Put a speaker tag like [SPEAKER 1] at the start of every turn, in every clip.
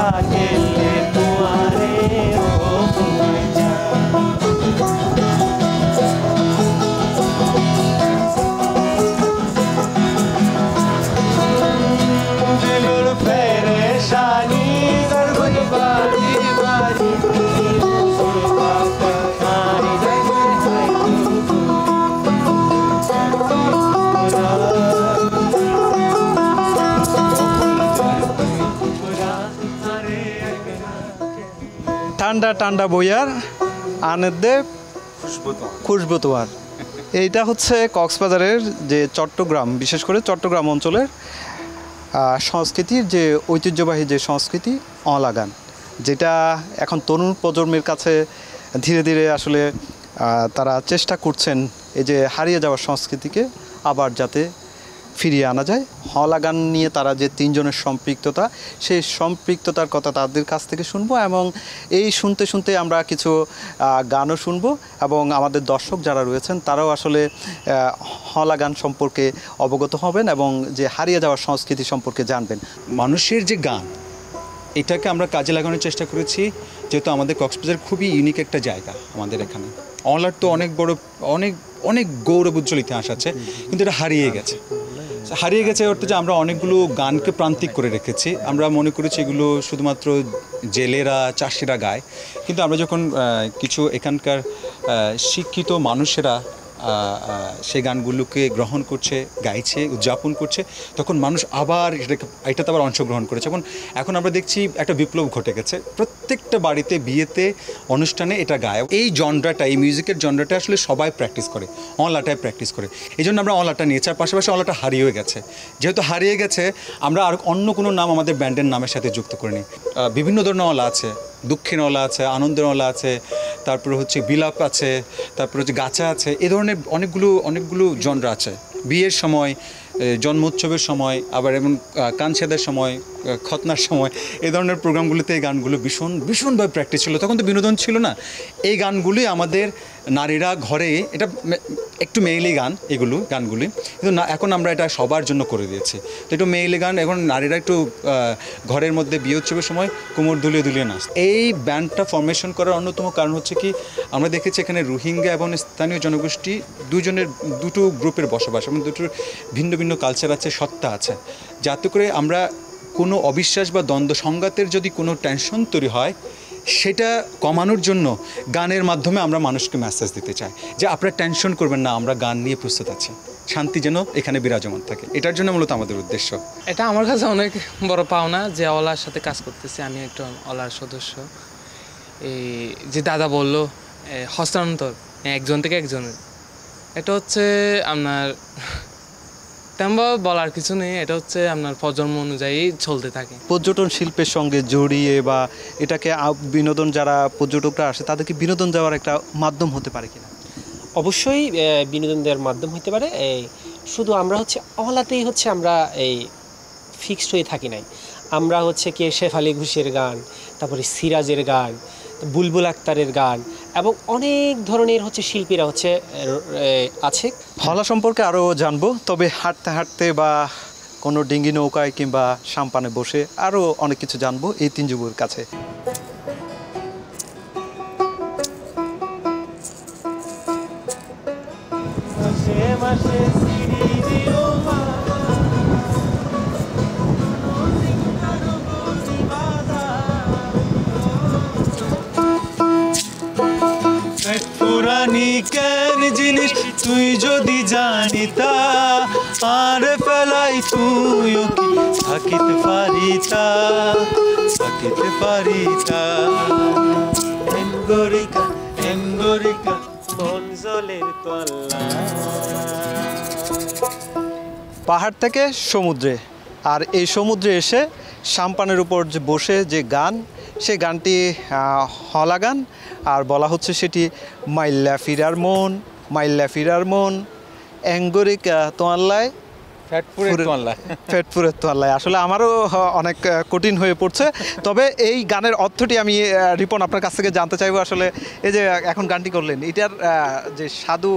[SPEAKER 1] अकेले कुंवारे हो भूल जा। दिल परेशानी दर्द बारी बारी ঠান্ডা ঠান্ডা বইয়ার আনন্দে খুশবু তোমার। এইটা হচ্ছে কক্সবাজারের যে চট্টগ্রাম, বিশেষ করে চট্টগ্রাম অঞ্চলের সংস্কৃতির যে ঐতিহ্যবাহী যে সংস্কৃতি অলা গান, যেটা এখন তরুণ প্রজন্মের কাছে ধীরে ধীরে আসলে তারা চেষ্টা করছেন এই যে হারিয়ে যাওয়া সংস্কৃতিকে আবার যাতে ফিরিয়ে আনা যায়। হলা গান নিয়ে তারা যে তিনজনের সম্পৃক্ততা, সেই সম্পৃক্ততার কথা তাদের কাছ থেকে শুনবো এবং এই শুনতে শুনতে আমরা কিছু গানও শুনবো এবং আমাদের দর্শক যারা রয়েছেন তারাও আসলে হলা গান সম্পর্কে অবগত হবেন এবং যে হারিয়ে যাওয়া সংস্কৃতি সম্পর্কে জানবেন।
[SPEAKER 2] মানুষের যে গান, এটাকে আমরা কাজে লাগানোর চেষ্টা করেছি, যেহেতু আমাদের কক্সবাজার খুবই ইউনিক একটা জায়গা। আমাদের এখানে অলার তো অনেক বড় অনেক গৌরব উজ্জ্বল ইতিহাস আছে, কিন্তু এটা হারিয়ে গেছে অর্থে যে আমরা অনেকগুলো গানকে প্রান্তিক করে রেখেছি। আমরা মনে করেছি এগুলো শুধুমাত্র জেলেরা চাষিরা গায়, কিন্তু আমরা যখন কিছু এখানকার শিক্ষিত মানুষেরা সেই গানগুলোকে গ্রহণ করছে, গাইছে, উদযাপন করছে, তখন মানুষ আবার এটাতে আবার অংশগ্রহণ করেছে। এখন আমরা দেখছি একটা বিপ্লব ঘটে গেছে। প্রত্যেকটা বাড়িতে, বিয়েতে, অনুষ্ঠানে এটা গায়। এই জনরাটা, এই মিউজিকের জনরাটা আসলে সবাই প্র্যাকটিস করে, অলাটায় প্র্যাকটিস করে। এই জন্য আমরা অলাটা নিয়েছি। আর পাশাপাশি অলাটা হারিয়ে গেছে, যেহেতু হারিয়ে গেছে আমরা আর অন্য কোনো নাম আমাদের ব্যান্ডের নামের সাথে যুক্ত করিনি। বিভিন্ন ধরনের অলা আছে, দুঃখের অলা আছে, আনন্দের অলা আছে, তারপরে হচ্ছে বিলাপ আছে, তারপরে হচ্ছে গাছা আছে। এ ধরনের অনেকগুলো জনরা আছে। বিয়ের সময়, জন্মোৎসবের সময়, আবার এবং কানছেদের সময়, খতনার সময়, এই ধরনের প্রোগ্রামগুলোতে এই গানগুলো ভীষণভাবে প্র্যাকটিস ছিল। তখন তো বিনোদন ছিল না। এই গানগুলি আমাদের নারীরা ঘরে, এটা একটু মেয়েলি গান, গানগুলি কিন্তু না, এখন আমরা এটা সবার জন্য করে দিয়েছি। তো একটু মেয়েলি গান এখন নারীরা একটু ঘরের মধ্যে বিয়ে উৎসবের সময় কোমর দুলিয়ে নাচ। এই ব্যান্ডটা ফর্মেশন করার অন্যতম কারণ হচ্ছে কি, আমরা দেখেছি এখানে রোহিঙ্গা এবং স্থানীয় জনগোষ্ঠী দুটো গ্রুপের বসবাস এবং দুটোর ভিন্ন ভিন্ন কালচার আছে, সত্তা আছে। যাতে করে আমরা কোনো অবিশ্বাস বা দ্বন্দ্ব সংঘাতের যদি কোনো টেনশন তৈরি হয়, সেটা কমানোর জন্য গানের মাধ্যমে আমরা মানুষকে মেসেজ দিতে চাই যে আপনারা টেনশন করবেন না, আমরা গান নিয়ে প্রস্তুত আছি, শান্তি যেন এখানে বিরাজমান থাকে। এটার জন্য মূলত আমাদের উদ্দেশ্য।
[SPEAKER 3] এটা আমার কাছে অনেক বড় পাওনা যে অলার সাথে কাজ করতেছি। আমি একটা অলার সদস্য। এই যে দাদা বললো হস্তান্তর একজন থেকে একজনের, এটা হচ্ছে আপনার তেমন বলার কিছু নেই। এটা হচ্ছে আপনার প্রজন্ম অনুযায়ী চলতে থাকে।
[SPEAKER 1] পর্যটন শিল্পের সঙ্গে জড়িয়ে বা এটাকে বিনোদন, যারা পর্যটকরা আসে তাদেরকে বিনোদন দেওয়ার একটা মাধ্যম হতে পারে কিনা?
[SPEAKER 4] অবশ্যই বিনোদন দেওয়ার মাধ্যম হতে পারে। শুধু আমরা হচ্ছে অলাতেই হচ্ছে আমরা এই ফিক্সড হয়ে থাকি নাই। আমরা হচ্ছে কি শেফালি ঘোষের গান, তারপরে সিরাজের গান, বুলবুল আক্তারের গান এবং অনেক ধরনের হচ্ছে শিল্পীরা হচ্ছে আছে।
[SPEAKER 1] হলা সম্পর্কে আরও জানবো, তবে হাঁটতে হাঁটতে বা কোনো ডিঙ্গি নৌকায় কিংবা সাম্পানে বসে আরও অনেক কিছু জানবো এই তিন যুবকের কাছে। পুরানিকের জিনিস তুই যদি জানিতা, আর ফেলাই তুইও কি থাকিতে পারিতা এমগরিকা মঞ্জলের তল্লা। পাহাড় থেকে সমুদ্রে, আর এই সমুদ্রে এসে সাম্পানের উপর যে বসে যে গান, সে গানটি হলা গান। আর বলা হচ্ছে সেটি মাইল্লা ফিরার মন অ্যাঙ্গরিকা তোয়াল্লায় ফেটপুরের তোয়াল্লায়। আসলে আমারও অনেক কঠিন হয়ে পড়ছে। তবে এই গানের অর্থটি আমি রিপন আপনার কাছ থেকে জানতে চাইবো। আসলে এই যে এখন গানটি করলেন, এটার যে সাধু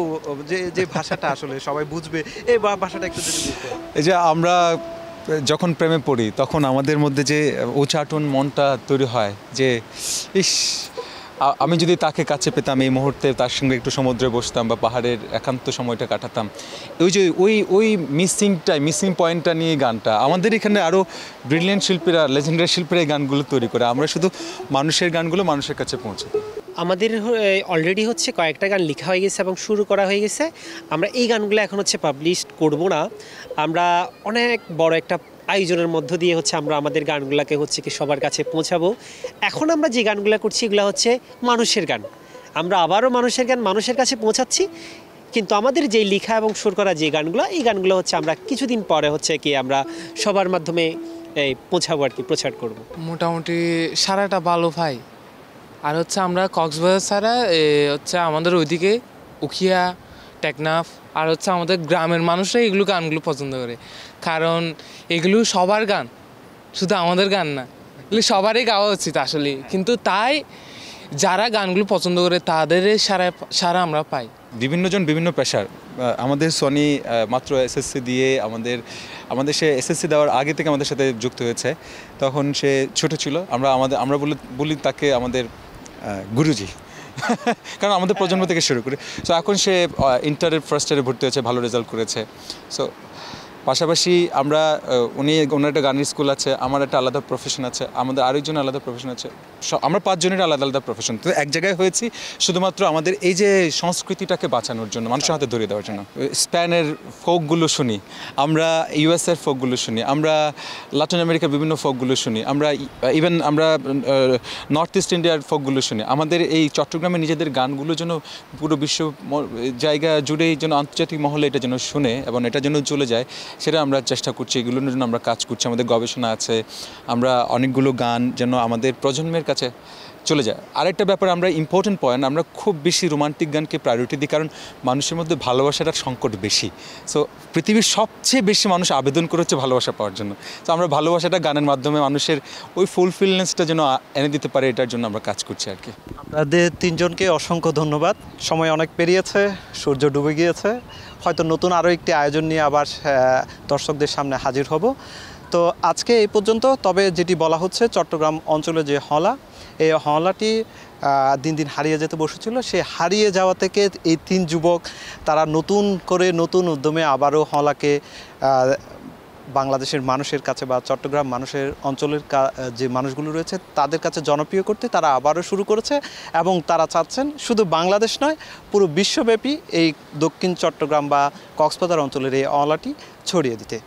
[SPEAKER 1] যে ভাষাটা আসলে সবাই বুঝবে, এই ভাষাটা একটু যদি বলতে।
[SPEAKER 2] এই যে আমরা যখন প্রেমে পড়ি তখন আমাদের মধ্যে যে উচাটন মনটা তৈরি হয় যে ইস আমি যদি তাকে কাছে পেতাম এই মুহূর্তে তার সঙ্গে একটু সমুদ্রে বসতাম বা পাহাড়ের একান্ত সময়টা কাটাতাম, ওই যে ওই মিসিং পয়েন্টটা নিয়ে গানটা আমাদের এখানে আরও ব্রিলিয়েন্ট শিল্পীরা লেজেন্ডারি শিল্পীরা এই গানগুলো তৈরি করে, আমরা শুধু মানুষের গানগুলো মানুষের কাছে পৌঁছে দিই।
[SPEAKER 4] আমাদের অলরেডি হচ্ছে কয়েকটা গান লেখা হয়ে গেছে এবং শুরু করা হয়ে গেছে। আমরা এই গানগুলো এখন হচ্ছে পাবলিশ করব না, আমরা অনেক বড় একটা আয়োজনের মধ্য দিয়ে হচ্ছে আমরা আমাদের গানগুলোকে হচ্ছে কি সবার কাছে পৌঁছাবো। এখন আমরা যে গানগুলো করছি এগুলো হচ্ছে মানুষের গান, আমরা আবারও মানুষের গান মানুষের কাছে পৌঁছাচ্ছি, কিন্তু আমাদের যেই লেখা এবং সুর করা যে গানগুলো এই গানগুলো হচ্ছে আমরা কিছুদিন পরে হচ্ছে কি আমরা সবার মাধ্যমে এই পৌঁছাবো আর কি, প্রচার করব।
[SPEAKER 3] মোটামুটি সারাটা ভালো ভাই। আর হচ্ছে আমরা কক্সবাজার ছাড়া হচ্ছে আমাদের ওইদিকে উখিয়া, টেকনাফ আর হচ্ছে আমাদের গ্রামের মানুষরা এগুলো গানগুলো পছন্দ করে, কারণ এগুলো সবার গান, শুধু আমাদের গান না, এগুলো সবারই গাওয়া উচিত আসলে। কিন্তু তাই যারা গানগুলো পছন্দ করে তাদের সারা আমরা পাই।
[SPEAKER 2] বিভিন্নজন বিভিন্ন পেশার, আমাদের সনি মাত্র এসএসসি দিয়ে আমাদের সে এসএসসি দেওয়ার আগে থেকে আমাদের সাথে যুক্ত হয়েছে, তখন সে ছোট ছিল, আমরা বলি তাকে আমাদের গুরুজি কারণ আমাদের প্রজন্ম থেকে শুরু করে। সো এখন সে ইন্টারের ফার্স্ট ইয়ারে ভর্তি হয়েছে, ভালো রেজাল্ট করেছে। সো পাশাপাশি ওনার একটা গানের স্কুল আছে, আমার একটা আলাদা প্রফেশন আছে, আমাদের আরেকজন আলাদা প্রফেশন আছে, আমরা 5 জনের আলাদা আলাদা প্রফেশন। তো এক জায়গায় হয়েছি শুধুমাত্র আমাদের এই যে সংস্কৃতিটাকে বাঁচানোর জন্য, মানুষের হাতে ধরিয়ে দেওয়ার জন্য। স্প্যানের ফোকগুলো শুনি, আমরা ইউএসএর ফোকগুলো শুনি, আমরা লাতিন আমেরিকার বিভিন্ন ফোকগুলো শুনি, আমরা নর্থ ইস্ট ইন্ডিয়ার ফোকগুলো শুনি। আমাদের এই চট্টগ্রামে নিজেদের গানগুলো যেন পুরো বিশ্ব জায়গা জুড়েই যেন আন্তর্জাতিক মহলে এটা যেন শুনে এবং এটা যেন চলে যায়, সেটা আমরা চেষ্টা করছি, এগুলোর জন্য আমরা কাজ করছি, আমাদের গবেষণা আছে, আমরা অনেকগুলো গান যেন আমাদের প্রজন্মের কাছে চলে যায়। আরেকটা ব্যাপার, আমরা ইম্পর্টেন্ট পয়েন্ট, আমরা খুব বেশি রোমান্টিক গানকে প্রায়োরিটি দিই, কারণ মানুষের মধ্যে ভালোবাসাটার সংকট বেশি। সো পৃথিবীর সবচেয়ে বেশি মানুষ আবেদন করে হচ্ছে ভালোবাসা পাওয়ার জন্য। তো আমরা ভালোবাসাটা গানের মাধ্যমে মানুষের ওই ফুলফিলনেসটা যেন এনে দিতে পারে, এটার জন্য আমরা কাজ করছি আর কি।
[SPEAKER 1] আপনাদের 3 জনকে অসংখ্য ধন্যবাদ। সময় অনেক পেরিয়েছে, সূর্য ডুবে গিয়েছে, হয়তো নতুন আরও একটি আয়োজন নিয়ে আবার দর্শকদের সামনে হাজির হব। তো আজকে এই পর্যন্ত। তবে যেটি বলা হচ্ছে চট্টগ্রাম অঞ্চলে যে হলা, এই হলাটি দিন দিন হারিয়ে যেতে বসেছিল, সে হারিয়ে যাওয়া থেকে এই 3 যুবক তারা নতুন করে নতুন উদ্যমে আবারও হলাকে বাংলাদেশের মানুষের কাছে বা চট্টগ্রাম মানুষের অঞ্চলের যে মানুষগুলো রয়েছে তাদের কাছে জনপ্রিয় করতে তারা আবারও শুরু করেছে, এবং তারা চাচ্ছেন শুধু বাংলাদেশ নয় পুরো বিশ্বব্যাপী এই দক্ষিণ চট্টগ্রাম বা কক্সবাজার অঞ্চলের এই হলাটি ছড়িয়ে দিতে।